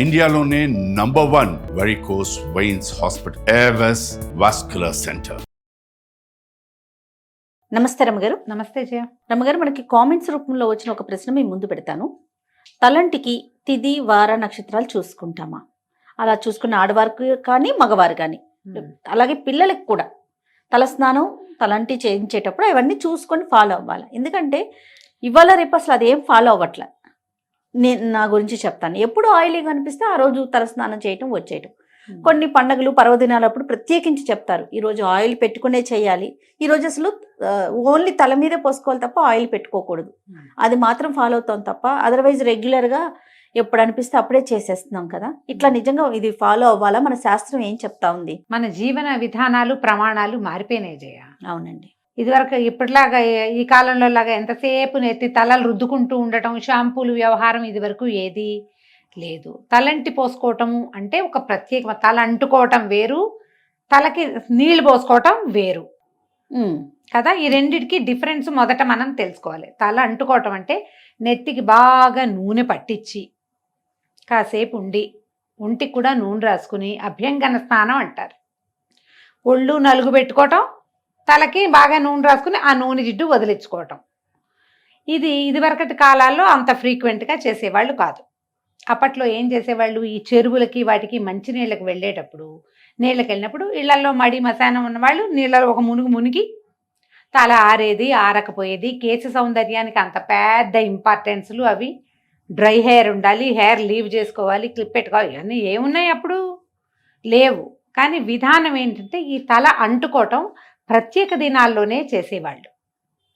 ఇండియాలోనే #1 varicose veins hospital Avis vascular centre. నమస్తే రమ్మగారు. నమస్తే జయ. రమ్మగారు, మనకి కామెంట్స్ రూపంలో వచ్చిన ఒక ప్రశ్న మీ ముందు పెడతాను. తలంటికి తిథి వార నక్షత్రాలు చూసుకుంటామా? అలా చూసుకున్న ఆడవారికి కానీ మగవారు కానీ, అలాగే పిల్లలకి కూడా తలస్నానం తలంటి చేయించేటప్పుడు అవన్నీ చూసుకొని ఫాలో అవ్వాలి. ఎందుకంటే ఇవాళ రేపు అసలు అదేం ఫాలో అవ్వట్లే. నేను నా గురించి చెప్తాను. ఎప్పుడు ఆయిలీగా అనిపిస్తే ఆ రోజు తలస్నానం చేయటం వచ్చేయటం. కొన్ని పండుగలు పర్వదినాలప్పుడు ప్రత్యేకించి చెప్తారు, ఈరోజు ఆయిల్ పెట్టుకునే చేయాలి, ఈరోజు అసలు ఓన్లీ తల మీదే పోసుకోవాలి తప్ప ఆయిల్ పెట్టుకోకూడదు. అది మాత్రం ఫాలో అవుతాం తప్ప అదర్వైజ్ రెగ్యులర్గా ఎప్పుడు అనిపిస్తే అప్పుడే చేసేస్తున్నాం కదా. ఇట్లా నిజంగా ఇది ఫాలో అవ్వాలా? మన శాస్త్రం ఏం చెప్తా ఉంది? మన జీవన విధానాలు ప్రమాణాలు మారిపోయినాయి జయ. అవునండి. ఇదివరకు ఇప్పటిలాగా ఈ కాలంలో లాగా ఎంతసేపు నెత్తి తలలు రుద్దుకుంటూ ఉండటం, షాంపూలు వ్యవహారం ఇదివరకు ఏది లేదు. తలంటి పోసుకోవటము అంటే ఒక ప్రత్యేక, తల అంటుకోవటం వేరు, తలకి నీళ్లు పోసుకోవటం వేరు కదా. ఈ రెండిటికి డిఫరెన్స్ మొదట మనం తెలుసుకోవాలి. తల అంటుకోవటం అంటే నెత్తికి బాగా నూనె పట్టించి కాసేపు ఉండి ఒంటికి కూడా నూనె రాసుకుని అభ్యంగన స్నానం అంటారు. ఒళ్ళు నలుగు పెట్టుకోవటం, తలకి బాగా నూనె రాసుకుని ఆ నూనె జిడ్డు వదిలించుకోవటం. ఇదివరకటి కాలాల్లో అంత ఫ్రీక్వెంట్గా చేసేవాళ్ళు కాదు. అప్పట్లో ఏం చేసేవాళ్ళు, ఈ చెరువులకి వాటికి మంచినీళ్ళకి వెళ్ళేటప్పుడు, నీళ్ళకి వెళ్ళినప్పుడు ఇళ్లలో మడి మశానం ఉన్నవాళ్ళు నీళ్ళలో ఒక మునిగి తల ఆరేది ఆరకపోయేది. కేశ సౌందర్యానికి అంత పెద్ద ఇంపార్టెన్స్లు అవి. డ్రై హెయిర్ ఉండాలి, హెయిర్ లీవ్ చేసుకోవాలి, క్లిప్ పెట్టుకోవాలి, ఇవన్నీ ఏమున్నాయి అప్పుడు లేవు. కానీ విధానం ఏంటంటే ఈ తల అంటుకోవటం ప్రత్యేక దినాల్లోనే చేసేవాళ్ళు.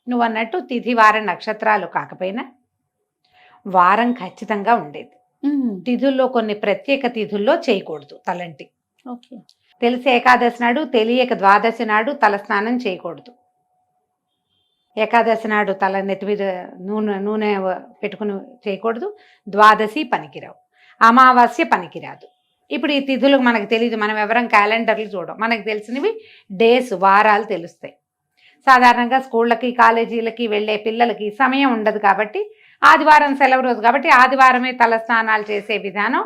నువ్వు అన్నట్టు తిథి వార నక్షత్రాలు కాకపోయినా వారం ఖచ్చితంగా ఉండేది. తిథుల్లో కొన్ని ప్రత్యేక తిథుల్లో చేయకూడదు తలంటి. ఓకే. తెలిసి ఏకాదశి నాడు, తెలియక ద్వాదశి నాడు తలస్నానం చేయకూడదు. ఏకాదశి నాడు తల నెత్తి మీద నూనె పెట్టుకుని చేయకూడదు. ద్వాదశి పనికిరావు, అమావాస్య పనికిరాదు. ఇప్పుడు ఈ తిథులు మనకు తెలియదు, మనం ఎవరం క్యాలెండర్లు చూడం. మనకు తెలిసినవి డేస్, వారాలు తెలుస్తాయి. సాధారణంగా స్కూళ్ళకి కాలేజీలకి వెళ్ళే పిల్లలకి సమయం ఉండదు కాబట్టి, ఆదివారం సెలవు రోజు కాబట్టి ఆదివారమే తల స్నానాలు చేసే విధానం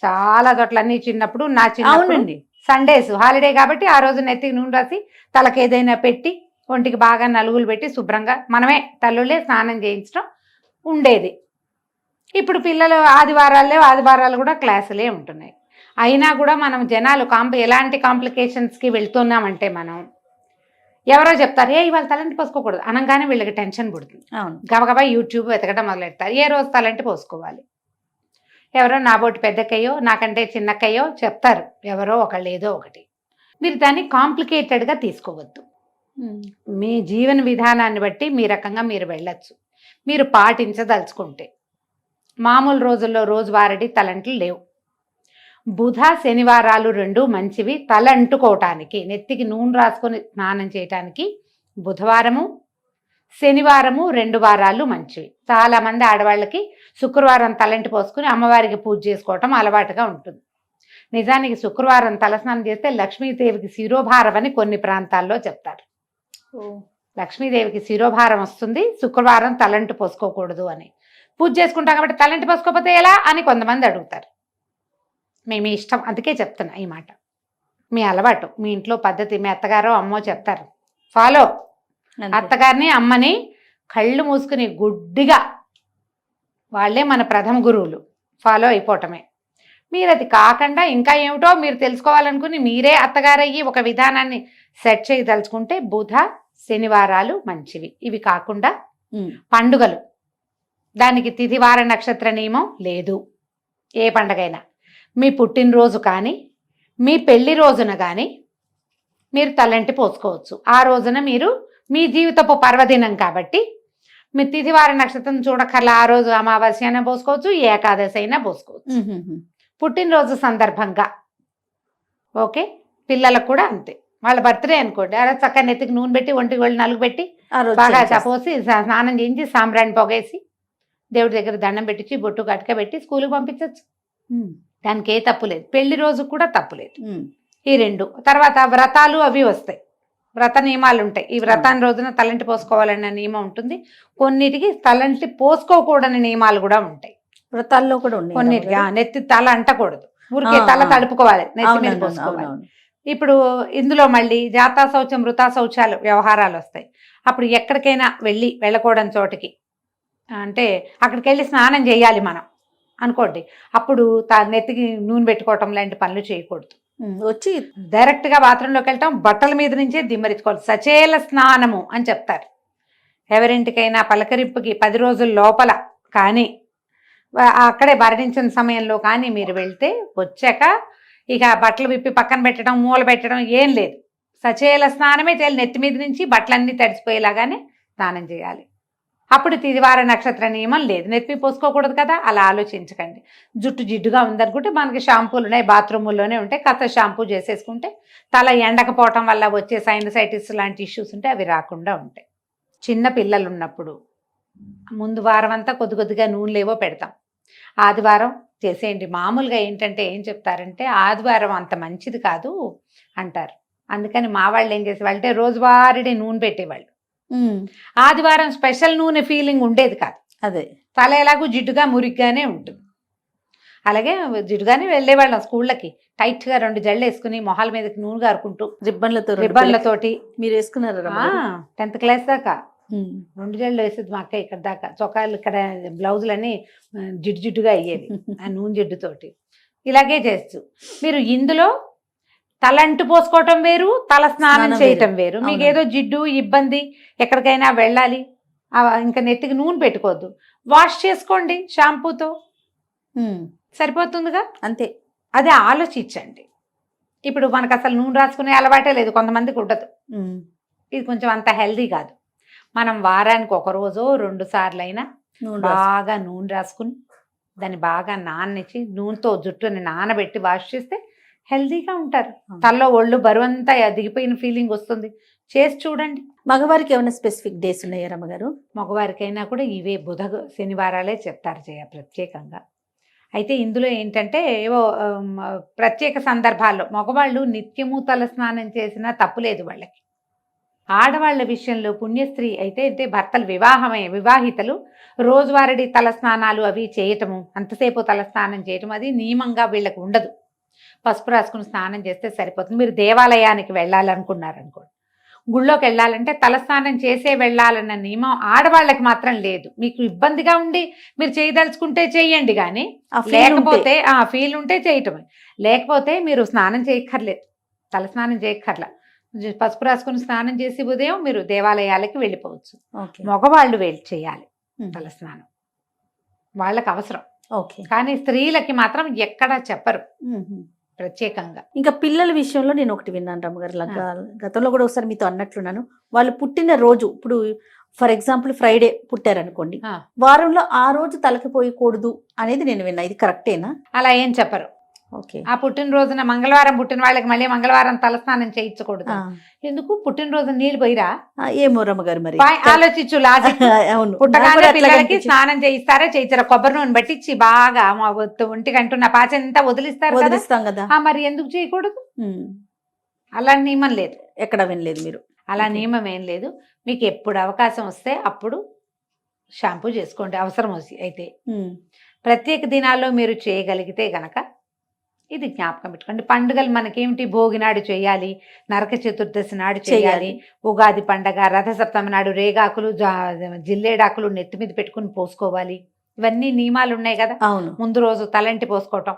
చాలా చోట్లన్నీ. చిన్నప్పుడు నా చిన్నప్పుడు సండేస్ హాలిడే కాబట్టి ఆ రోజు నెత్తికి నూనె రాసి తలకి ఏదైనా పెట్టి ఒంటికి బాగా నలుగులు పెట్టి శుభ్రంగా మనమే తల్లులే స్నానం చేయించడం ఉండేది. ఇప్పుడు పిల్లలు ఆదివారాలు కూడా క్లాసులే ఉంటున్నాయి. అయినా కూడా మనం జనాలు ఎలాంటి కాంప్లికేషన్స్కి వెళ్తున్నామంటే, మనం ఎవరో చెప్తారు ఇవాళ తలంటి పోసుకోకూడదు అనగానే వీళ్ళకి టెన్షన్ పుడుతుంది. అవును. గబగబా యూట్యూబ్ వెతకడం మొదలెడతారు. ఏ రోజు తలంటి పోసుకోవాలి? ఎవరో నాబోటి పెద్దక్కయ్యో నాకంటే చిన్నక్కయ్యో చెప్తారు, ఎవరో ఒకళ్ళు ఏదో ఒకటి. మీరు దాన్ని కాంప్లికేటెడ్గా తీసుకోవద్దు. మీ జీవన విధానాన్ని బట్టి మీ రకంగా మీరు వెళ్ళచ్చు. మీరు పాటించదలుచుకుంటే మామూలు రోజుల్లో రోజువారీ తలంట్లు లేవు. బుధ శనివారాలు 2 మంచివి తల అంటుకోవటానికి, నెత్తికి నూనె రాసుకొని స్నానం చేయటానికి. బుధవారము శనివారము 2 వారాలు మంచివి. చాలామంది ఆడవాళ్ళకి శుక్రవారం తలంటి పోసుకుని అమ్మవారికి పూజ చేసుకోవటం అలవాటుగా ఉంటుంది. నిజానికి శుక్రవారం తలస్నానం చేస్తే లక్ష్మీదేవికి శిరోభారం అని కొన్ని ప్రాంతాల్లో చెప్తారు. లక్ష్మీదేవికి శిరోభారం వస్తుంది, శుక్రవారం తలంటి పోసుకోకూడదు అని. పూజ చేసుకుంటాం కాబట్టి తలంటి పోసుకోకపోతే ఎలా అని కొంతమంది అడుగుతారు. మీ ఇష్టం, అందుకే చెప్తున్నా ఈ మాట. మీ అలవాటు, మీ ఇంట్లో పద్ధతి, మీ అత్తగారో అమ్మో చెప్తారు, ఫాలో. అత్తగారిని అమ్మని కళ్ళు మూసుకుని గుడ్డిగా, వాళ్ళే మన ప్రథమ గురువులు, ఫాలో అయిపోవటమే. మీరు అది కాకుండా ఇంకా ఏమిటో మీరు తెలుసుకోవాలనుకుని మీరే అత్తగారయ్యి ఒక విధానాన్ని సెట్ చేయదలుచుకుంటే బుధ శనివారాలు మంచివి. ఇవి కాకుండా పండుగలు, దానికి తిథి వార నక్షత్ర నియమం లేదు. ఏ పండగైనా మీ పుట్టినరోజు కానీ మీ పెళ్లి రోజున కానీ మీరు తలంటి పోసుకోవచ్చు. ఆ రోజున మీరు మీ జీవితపు పర్వదినం కాబట్టి మీ తిథివార నక్షత్రం చూడకల్లా ఆ రోజు అమావాస్య అయినా పోసుకోవచ్చు, ఏకాదశి అయినా పోసుకోవచ్చు. పుట్టినరోజు సందర్భంగా ఓకే. పిల్లలకు కూడా అంతే. వాళ్ళ బర్త్డే అనుకోండి, అలా చక్కగా నెత్తికి నూనె పెట్టి ఒంటికి వెళ్ళి నలుగు పెట్టి బాగా పోసి స్నానం చేయించి సాంబ్రాణి పొగేసి దేవుడి దగ్గర దండం పెట్టించి బొట్టు గట్క పెట్టి స్కూల్కి పంపించవచ్చు. దానికి ఏ తప్పు లేదు. పెళ్లి రోజు కూడా తప్పు లేదు. ఈ 2 తర్వాత వ్రతాలు అవి వస్తాయి, వ్రత నియమాలు ఉంటాయి. ఈ వ్రతాన్ని రోజున తలంటి పోసుకోవాలన్న నియమం ఉంటుంది. కొన్నిటికి తలంటి పోసుకోకూడని నియమాలు కూడా ఉంటాయి. వ్రతాల్లో కూడా ఉన్నాయి కొన్నిటికి నెత్తి తల అంటకూడదు, ఊరికే తల తడుపుకోవాలి, నెత్తి మీద పోసుకోవాలి. ఇప్పుడు ఇందులో మళ్ళీ జాతా శౌచం వృతా శౌచాలు వ్యవహారాలు వస్తాయి. అప్పుడు ఎక్కడికైనా వెళ్ళకూడని చోటికి, అంటే అక్కడికి వెళ్ళి స్నానం చేయాలి మనం అనుకోండి, అప్పుడు నెత్తికి నూనె పెట్టుకోవటం లాంటి పనులు చేయకూడదు. వచ్చి డైరెక్ట్గా బాత్రూంలోకి వెళ్ళటం, బట్టల మీద నుంచే దిమ్మరించుకోవాలి. సచేల స్నానము అని చెప్తారు. ఎవరింటికైనా పలకరింపుకి 10 రోజుల లోపల కానీ అక్కడే మరణించిన సమయంలో కానీ మీరు వెళ్తే వచ్చాక ఇక బట్టలు విప్పి పక్కన పెట్టడం, మూల పెట్టడం ఏం లేదు. సచేల స్నానమే చేయాలి. నెత్తి మీద నుంచి బట్టలన్నీ తడిసిపోయేలాగానే స్నానం చేయాలి. అప్పుడు తిదివార నక్షత్ర నియమం లేదు, నెత్తి పోసుకోకూడదు కదా, అలా ఆలోచించకండి. జుట్టు జిడ్డుగా ఉందనుకుంటే మనకి షాంపూలు ఉన్నాయి, బాత్రూముల్లోనే ఉంటాయి, కాస్త షాంపూ చేసేసుకుంటే తల ఎండకపోవటం వల్ల వచ్చే సైనసైటిస్ లాంటి ఇష్యూస్ ఉంటే అవి రాకుండా ఉంటాయి. చిన్న పిల్లలు ఉన్నప్పుడు ముందు వారం అంతా కొద్దిగా నూనెలేవో పెడతాం, ఆదివారం చేసేయండి. మామూలుగా ఏంటంటే ఏం చెప్తారంటే ఆదివారం అంత మంచిది కాదు అంటారు. అందుకని మా వాళ్ళు ఏం చేసేవాళ్ళు అంటే రోజువారీ నూనె పెట్టేవాళ్ళు. ఆదివారం స్పెషల్ నూనె ఫీలింగ్ ఉండేది కాదు. అదే తల ఎలాగూ జిడ్డుగా మురిగ్గానే ఉంటుంది. అలాగే జిడ్డుగానే వెళ్ళేవాళ్ళం స్కూళ్ళకి, టైట్గా 2 జళ్ళు వేసుకుని మొహాల మీదకి నూనె గారుకుంటూ రిబ్బన్లతోటి. మీరు వేసుకున్నారా 10th క్లాస్ దాకా 2 జళ్ళు వేసేది మా అక్క. ఇక్కడ దాకా చొక్కాలు, ఇక్కడ బ్లౌజులన్నీ జిడ్డుగా అయ్యేవి ఆ నూనె జిడ్డుతోటి. ఇలాగే చేస్తూ మీరు ఇందులో తలంటు పోసుకోవటం వేరు, తల స్నానం చేయటం వేరు. మీకు ఏదో జిడ్డు ఇబ్బంది, ఎక్కడికైనా వెళ్ళాలి, ఇంకా నెత్తికి నూనె పెట్టుకోవద్దు, వాష్ చేసుకోండి షాంపూతో, సరిపోతుందిగా, అంతే. అదే ఆలోచించండి. ఇప్పుడు మనకు అసలు నూనె రాసుకునే అలవాటే లేదు, కొంతమందికి ఉండదు. ఇది కొంచెం అంత హెల్దీ కాదు. మనం వారానికి 1 రోజో 2 సార్లు అయినా బాగా నూనె రాసుకుని దాన్ని బాగా నాననిచ్చి నూనెతో జుట్టుని నానబెట్టి వాష్ చేస్తే హెల్దీగా ఉంటారు. తలలో ఒళ్ళు బరువంతా దిగిపోయిన ఫీలింగ్ వస్తుంది. చేసి చూడండి. మగవారికి ఏమైనా స్పెసిఫిక్ డేస్ ఉన్నాయా రమ్మగారు? మగవారికైనా కూడా ఇవే బుధ శనివారాలే చెప్తారు ప్రత్యేకంగా. అయితే ఇందులో ఏంటంటే ఏవో ప్రత్యేక సందర్భాల్లో మగవాళ్ళు నిత్యము తల స్నానం చేసినా తప్పులేదు వాళ్ళకి. ఆడవాళ్ల విషయంలో పుణ్యస్త్రీ అయితే భర్తలు వివాహితలు రోజువారీ తల స్నానాలు అవి చేయటము, అంతసేపు తల స్నానం చేయటం అది నియమంగా వీళ్ళకి ఉండదు. పసుపు రాసుకుని స్నానం చేస్తే సరిపోతుంది. మీరు దేవాలయానికి వెళ్ళాలనుకున్నారనుకోండి, గుళ్ళోకి వెళ్ళాలంటే తలస్నానం చేసే వెళ్ళాలన్న నియమం ఆడవాళ్ళకి మాత్రం లేదు. మీకు ఇబ్బందిగా ఉండి మీరు చేయదలుచుకుంటే చెయ్యండి, కానీ లేకపోతే ఫీల్ ఉంటే చేయటమే. లేకపోతే మీరు స్నానం చేయక్కర్లేదు, తలస్నానం చేయక్కర్లా. పసుపు రాసుకుని స్నానం చేసి ఉదయం మీరు దేవాలయాలకి వెళ్ళిపోవచ్చు. మగవాళ్ళు చేయాలి తలస్నానం, వాళ్ళకి అవసరం. కానీ స్త్రీలకి మాత్రం ఎక్కడా చెప్పరు ప్రత్యేకంగా. ఇంకా పిల్లల విషయంలో నేను ఒకటి విన్నాను రమ్మగారు, గతంలో కూడా ఒకసారి మీతో అన్నట్లున్నాను. వాళ్ళు పుట్టిన రోజు, ఇప్పుడు ఫర్ ఎగ్జాంపుల్ ఫ్రైడే పుట్టారనుకోండి, వారంలో ఆ రోజు తలకి పోయకూడదు అనేది నేను విన్నా. ఇది కరెక్టేనా? అలా ఏం చెప్పరు. ఆ పుట్టినరోజున మంగళవారం పుట్టిన వాళ్ళకి మళ్ళీ మంగళవారం తలస్నానం చేయించకూడదు. ఎందుకు? పుట్టినరోజు నీళ్ళు పోయిరా? ఏమో రమ్మగారు, మరి ఆలోచించు లాజిక్. పుట్టగానే పిల్లలకి స్నానం చేయిస్తారా చేయించారా? కొబ్బరి నూనె పట్టించి బాగా ఒంటికి అంటున్న పాచంతా వదిలిస్తాం కదా, మరి ఎందుకు చేయకూడదు? అలా నియమం లేదు, ఎక్కడ వినలేదు మీరు. అలా నియమం ఏం లేదు. మీకు ఎప్పుడు అవకాశం వస్తే అప్పుడు షాంపూ చేసుకోండి అవసరం అయితే. ప్రత్యేక దినాల్లో మీరు చేయగలిగితే గనక ఇది జ్ఞాపకం పెట్టుకోండి. పండుగలు మనకేమిటి? భోగి నాడు చేయాలి, నరక చతుర్దశి నాడు చేయాలి, ఉగాది పండగ, రథసప్తమి నాడు రేగాకులు జిల్లేడాకులు నెత్తి మీద పెట్టుకుని పోసుకోవాలి. ఇవన్నీ నియమాలు ఉన్నాయి కదా. ముందు రోజు తలంటి పోసుకోవటం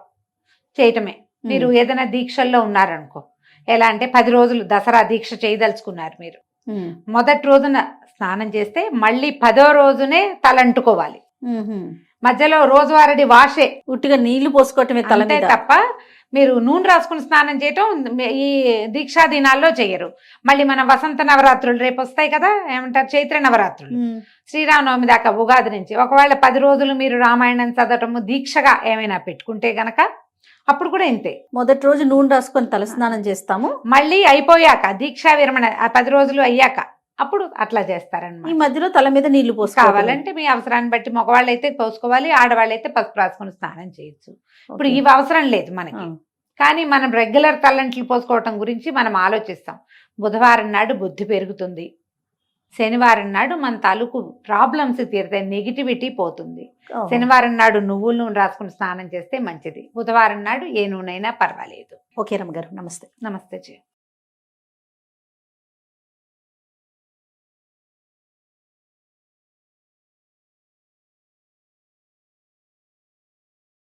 చేయటమే. మీరు ఏదైనా దీక్షల్లో ఉన్నారనుకో, ఎలా అంటే 10 రోజులు దసరా దీక్ష చేయదలుచుకున్నారు మీరు, మొదటి రోజున స్నానం చేస్తే మళ్ళీ 10వ రోజునే తలంటుకోవాలి. మధ్యలో రోజువారీ వాషే, ఉట్టిగా నీళ్లు పోసుకోవటమే తలంటే తప్ప మీరు నూనె రాసుకుని స్నానం చేయటం ఈ దీక్షా దినాల్లో చెయ్యరు. మళ్ళీ మన వసంత నవరాత్రులు రేపు వస్తాయి కదా, ఏమంటారు, చైత్ర నవరాత్రులు, శ్రీరామనవమి దాకా ఉగాది నుంచి. ఒకవేళ 10 రోజులు మీరు రామాయణం చదవటము దీక్షగా ఏమైనా పెట్టుకుంటే గనక అప్పుడు కూడా ఇంతే. మొదటి రోజు నూనె రాసుకొని తలస్నానం చేస్తాము, మళ్ళీ అయిపోయాక దీక్షా విరమణ 10 రోజులు అయ్యాక అప్పుడు అట్లా చేస్తారన్నమాట. ఈ మధ్యలో తల మీద నీళ్లు కావాలంటే మీ అవసరాన్ని బట్టి మగవాళ్ళు అయితే పోసుకోవాలి, ఆడవాళ్ళు అయితే పసుపు రాసుకొని స్నానం చేయొచ్చు. ఇప్పుడు ఇవి అవసరం లేదు మనకి, కానీ మనం రెగ్యులర్ తలంట్లు పోసుకోవటం గురించి మనం ఆలోచిస్తాం. బుధవారం నాడు బుద్ధి పెరుగుతుంది, శనివారం నాడు మన తాలూకు ప్రాబ్లమ్స్ తీరుతాయి, నెగిటివిటీ పోతుంది. ఓహో. శనివారం నాడు నువ్వుల నూనె రాసుకుని స్నానం చేస్తే మంచిది. బుధవారం నాడు ఏ నూనె అయినా పర్వాలేదు. ఓకే రమ్మగారు, నమస్తే. నమస్తే జీ.